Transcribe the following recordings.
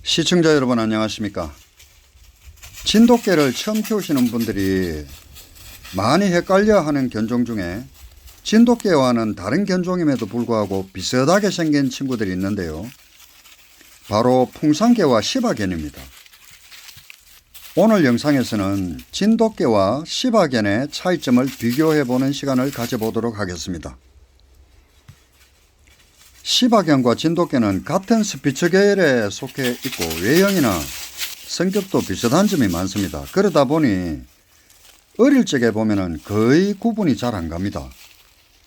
시청자 여러분 안녕하십니까. 진돗개를 처음 키우시는 분들이 많이 헷갈려 하는 견종 중에 진돗개와는 다른 견종임에도 불구하고 비슷하게 생긴 친구들이 있는데요. 바로 풍산개와 시바견입니다. 오늘 영상에서는 진돗개와 시바견의 차이점을 비교해 보는 시간을 가져보도록 하겠습니다. 시바견과 진돗개는 같은 스피처 계열에 속해 있고 외형이나 성격도 비슷한 점이 많습니다. 그러다 보니 어릴 적에 보면은 거의 구분이 잘 안 갑니다.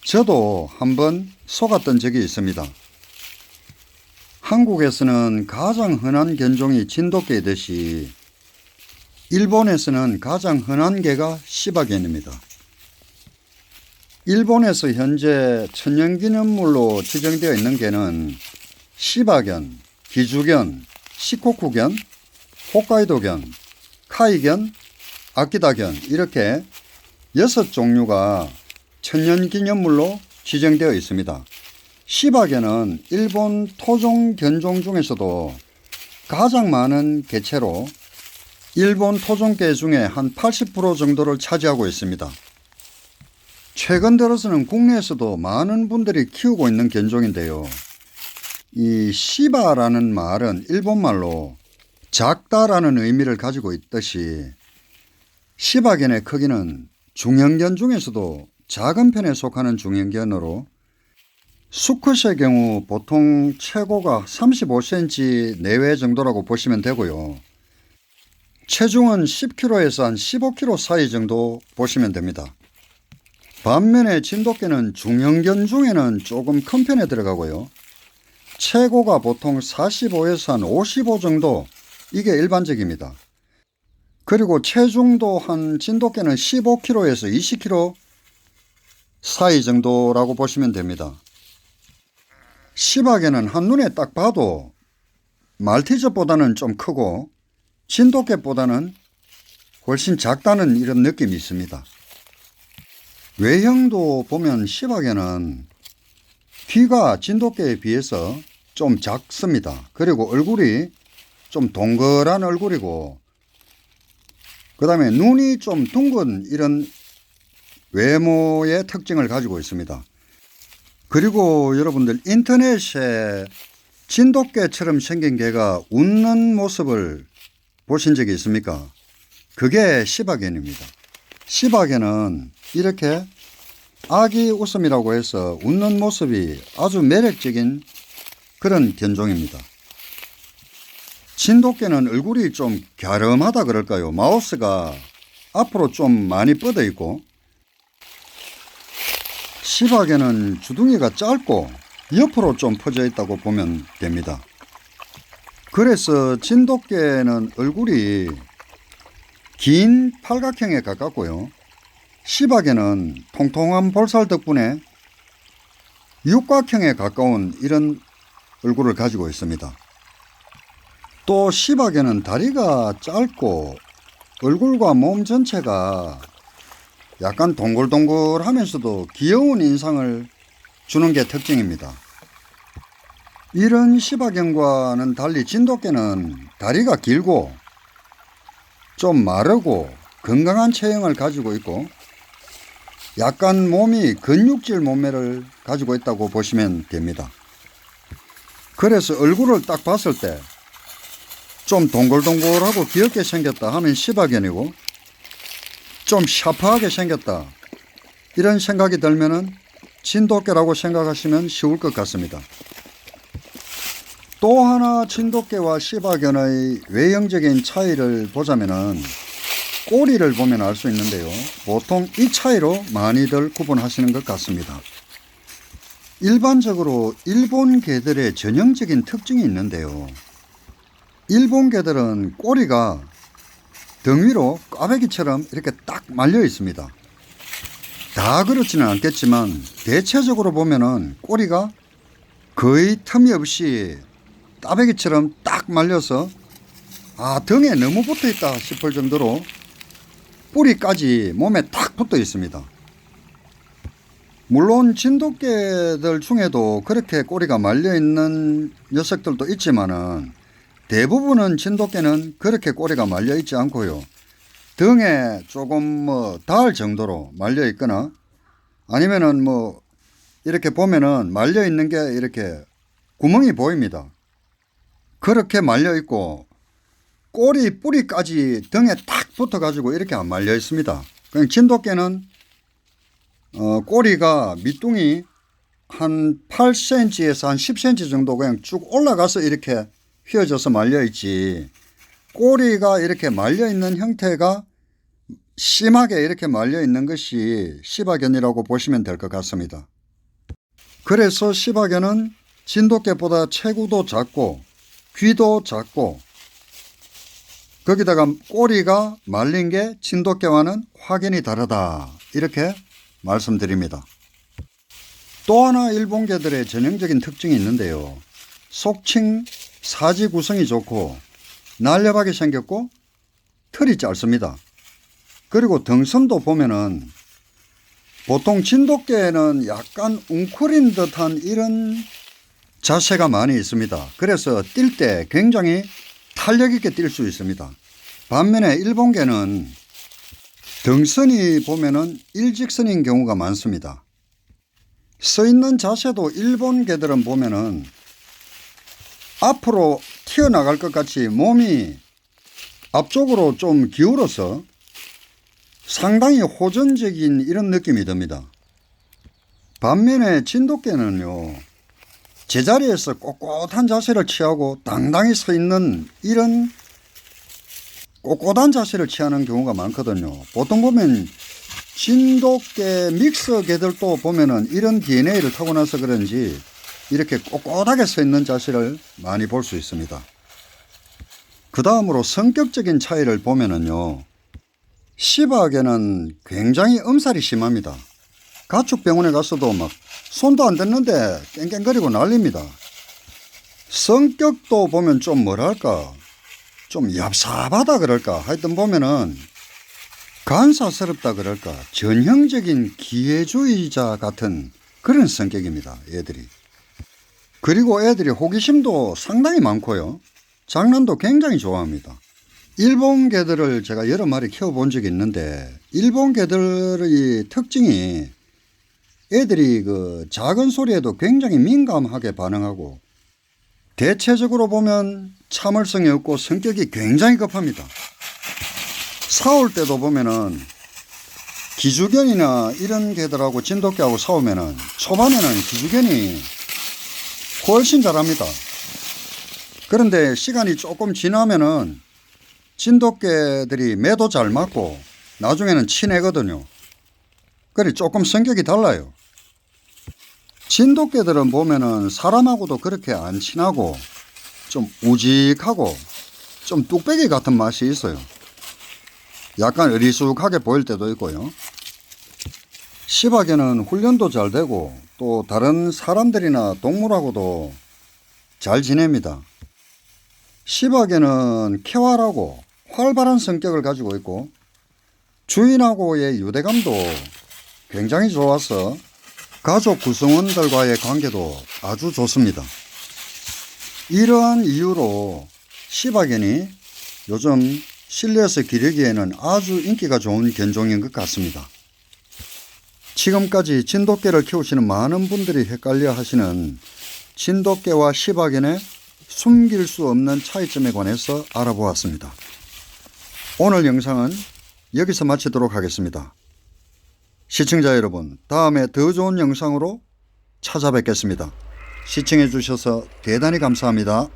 저도 한번 속았던 적이 있습니다. 한국에서는 가장 흔한 견종이 진돗개이듯이 일본에서는 가장 흔한 개가 시바견입니다. 일본에서 현재 천연기념물로 지정되어 있는 개는 시바견, 기주견, 시코쿠견, 홋카이도견, 카이견, 아키다견 이렇게 6종류가 천연기념물로 지정되어 있습니다. 시바견은 일본 토종 견종 중에서도 가장 많은 개체로 일본 토종개 중에 한 80% 정도를 차지하고 있습니다. 최근 들어서는 국내에서도 많은 분들이 키우고 있는 견종인데요. 이 시바라는 말은 일본말로 작다라는 의미를 가지고 있듯이 시바견의 크기는 중형견 중에서도 작은 편에 속하는 중형견으로 수컷의 경우 보통 최고가 35cm 내외 정도라고 보시면 되고요. 체중은 10kg에서 한 15kg 사이 정도 보시면 됩니다. 반면에 진돗개는 중형견 중에는 조금 큰 편에 들어가고요. 최고가 보통 45에서 한 55 정도, 이게 일반적입니다. 그리고 체중도 한 진돗개는 15kg에서 20kg 사이 정도라고 보시면 됩니다. 시바견은 한눈에 딱 봐도 말티즈보다는 좀 크고 진돗개보다는 훨씬 작다는 이런 느낌이 있습니다. 외형도 보면 시바견은 귀가 진돗개에 비해서 좀 작습니다. 그리고 얼굴이 좀 동그란 얼굴이고 그 다음에 눈이 좀 둥근 이런 외모의 특징을 가지고 있습니다. 그리고 여러분들 인터넷에 진돗개처럼 생긴 개가 웃는 모습을 보신 적이 있습니까? 그게 시바견입니다. 시바견은 이렇게 아기 웃음이라고 해서 웃는 모습이 아주 매력적인 그런 견종입니다. 진돗개는 얼굴이 좀 갸름하다 그럴까요? 마우스가 앞으로 좀 많이 뻗어 있고 시바견은 주둥이가 짧고 옆으로 좀 퍼져 있다고 보면 됩니다. 그래서 진돗개는 얼굴이 긴 팔각형에 가깝고요. 시바견은 통통한 볼살 덕분에 육각형에 가까운 이런 얼굴을 가지고 있습니다. 또 시바견은 다리가 짧고 얼굴과 몸 전체가 약간 동글동글하면서도 귀여운 인상을 주는 게 특징입니다. 이런 시바견과는 달리 진돗개는 다리가 길고 좀 마르고 건강한 체형을 가지고 있고 약간 몸이 근육질 몸매를 가지고 있다고 보시면 됩니다. 그래서 얼굴을 딱 봤을 때 좀 동글동글하고 귀엽게 생겼다 하면 시바견이고 좀 샤프하게 생겼다 이런 생각이 들면은 진돗개라고 생각하시면 쉬울 것 같습니다. 또 하나 진돗개와 시바견의 외형적인 차이를 보자면은 꼬리를 보면 알 수 있는데요. 보통 이 차이로 많이들 구분하시는 것 같습니다. 일반적으로 일본 개들의 전형적인 특징이 있는데요. 일본 개들은 꼬리가 등 위로 꽈배기처럼 이렇게 딱 말려 있습니다. 다 그렇지는 않겠지만 대체적으로 보면은 꼬리가 거의 틈이 없이 꽈배기처럼 딱 말려서 등에 너무 붙어 있다 싶을 정도로 뿌리까지 몸에 딱 붙어 있습니다. 물론 진돗개들 중에도 그렇게 꼬리가 말려 있는 녀석들도 있지만은 대부분은 진돗개는 그렇게 꼬리가 말려 있지 않고요. 등에 조금 닿을 정도로 말려 있거나 아니면은 이렇게 보면은 말려 있는 게 이렇게 구멍이 보입니다. 그렇게 말려 있고 꼬리 뿌리까지 등에 탁 붙어 가지고 이렇게 안 말려 있습니다. 그냥 진돗개는 꼬리가 밑둥이 한 8cm에서 한 10cm 정도 그냥 쭉 올라가서 이렇게 휘어져서 말려 있지, 꼬리가 이렇게 말려 있는 형태가 심하게 이렇게 말려 있는 것이 시바견이라고 보시면 될 것 같습니다. 그래서 시바견은 진돗개보다 체구도 작고 귀도 작고 거기다가 꼬리가 말린 게 진돗개와는 확연히 다르다, 이렇게 말씀드립니다. 또 하나 일본개들의 전형적인 특징이 있는데요. 속칭 사지 구성이 좋고 날렵하게 생겼고 털이 짧습니다. 그리고 등선도 보면은 보통 진돗개는 약간 웅크린 듯한 이런 자세가 많이 있습니다. 그래서 뛸 때 굉장히 탄력 있게 뛸 수 있습니다. 반면에 일본개는 등선이 보면은 일직선인 경우가 많습니다. 서 있는 자세도 일본 개들은 보면은 앞으로 튀어나갈 것 같이 몸이 앞쪽으로 좀 기울어서 상당히 호전적인 이런 느낌이 듭니다. 반면에 진돗개는요, 제자리에서 꼿꼿한 자세를 취하고 당당히 서 있는 이런 꼿꼿한 자세를 취하는 경우가 많거든요. 보통 보면 진돗개 믹스 개들도 보면은 이런 DNA를 타고나서 그런지 이렇게 꼿꼿하게 서 있는 자세를 많이 볼 수 있습니다. 그 다음으로 성격적인 차이를 보면은요, 시바견은 굉장히 엄살이 심합니다. 가축병원에 가서도 막 손도 안 댔는데 깽깽거리고 난립니다. 성격도 보면 좀 뭐랄까, 좀 얍삽하다 그럴까, 하여튼 보면은 간사스럽다 그럴까, 전형적인 기회주의자 같은 그런 성격입니다, 애들이. 그리고 애들이 호기심도 상당히 많고요, 장난도 굉장히 좋아합니다. 일본 개들을 제가 여러 마리 키워본 적이 있는데, 일본 개들의 특징이 애들이 그 작은 소리에도 굉장히 민감하게 반응하고 대체적으로 보면 참을성이 없고 성격이 굉장히 급합니다. 싸울 때도 보면은 기주견이나 이런 개들하고 진돗개하고 싸우면은 초반에는 기주견이 훨씬 잘합니다. 그런데 시간이 조금 지나면은 진돗개들이 매도 잘 맞고 나중에는 친해거든요. 그래 조금 성격이 달라요. 진돗개들은 보면은 사람하고도 그렇게 안 친하고 좀 우직하고 좀 뚝배기 같은 맛이 있어요. 약간 어리숙하게 보일 때도 있고요. 시바견은 훈련도 잘 되고 또 다른 사람들이나 동물하고도 잘 지냅니다. 시바견은 쾌활하고 활발한 성격을 가지고 있고 주인하고의 유대감도 굉장히 좋아서 가족 구성원들과의 관계도 아주 좋습니다. 이러한 이유로 시바견이 요즘 실내에서 기르기에는 아주 인기가 좋은 견종인 것 같습니다. 지금까지 진돗개를 키우시는 많은 분들이 헷갈려 하시는 진돗개와 시바견의 숨길 수 없는 차이점에 관해서 알아보았습니다. 오늘 영상은 여기서 마치도록 하겠습니다. 시청자 여러분, 다음에 더 좋은 영상으로 찾아뵙겠습니다. 시청해 주셔서 대단히 감사합니다.